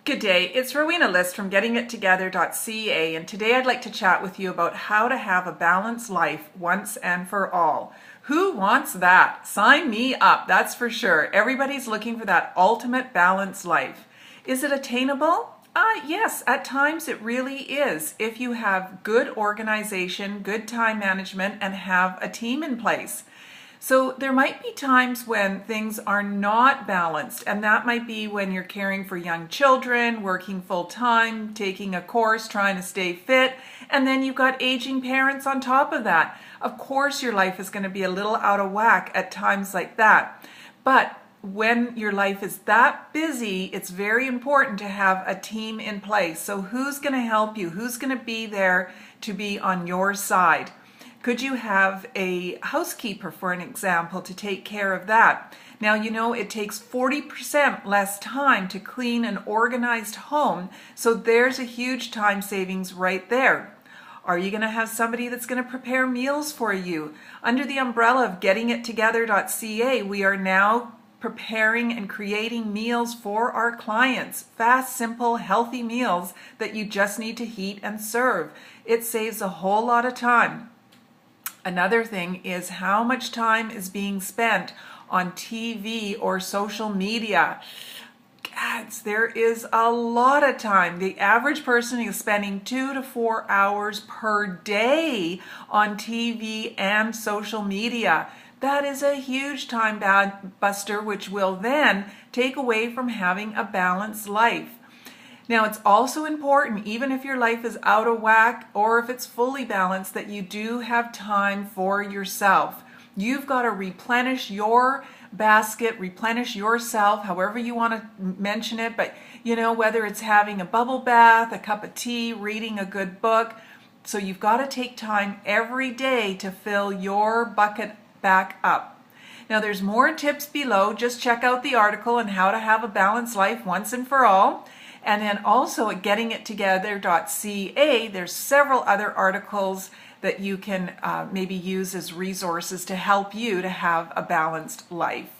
Good day, it's Rowena List from GettingItTogether.ca, and today I'd like to chat with you about how to have a balanced life once and for all. Who wants that? Sign me up, that's for sure. Everybody's looking for that ultimate balanced life. Is it attainable? Yes, at times it really is, if you have good organization, good time management, and have a team in place. So there might be times when things are not balanced, and that might be when you're caring for young children, working full-time, taking a course, trying to stay fit, and then you've got aging parents on top of that. Of course your life is going to be a little out of whack at times like that. But when your life is that busy, it's very important to have a team in place. So who's going to help you? Who's going to be there to be on your side? Could you have a housekeeper, for an example, to take care of that? Now, you know, it takes 40% less time to clean an organized home, so there's a huge time savings right there. Are you going to have somebody that's going to prepare meals for you? Under the umbrella of GettingItTogether.ca, we are now preparing and creating meals for our clients. Fast, simple, healthy meals that you just need to heat and serve. It saves a whole lot of time. Another thing is how much time is being spent on TV or social media. Gods, there is a lot of time. The average person is spending 2 to 4 hours per day on TV and social media. That is a huge time buster, which will then take away from having a balanced life. Now, it's also important, even if your life is out of whack or if it's fully balanced, that you do have time for yourself. You've got to replenish your basket, replenish yourself, however you want to mention it, but you know, whether it's having a bubble bath, a cup of tea, reading a good book. So you've got to take time every day to fill your bucket back up. Now, there's more tips below. Just check out the article on how to have a balanced life once and for all. And then also at GettingItTogether.ca, there's several other articles that you can maybe use as resources to help you to have a balanced life.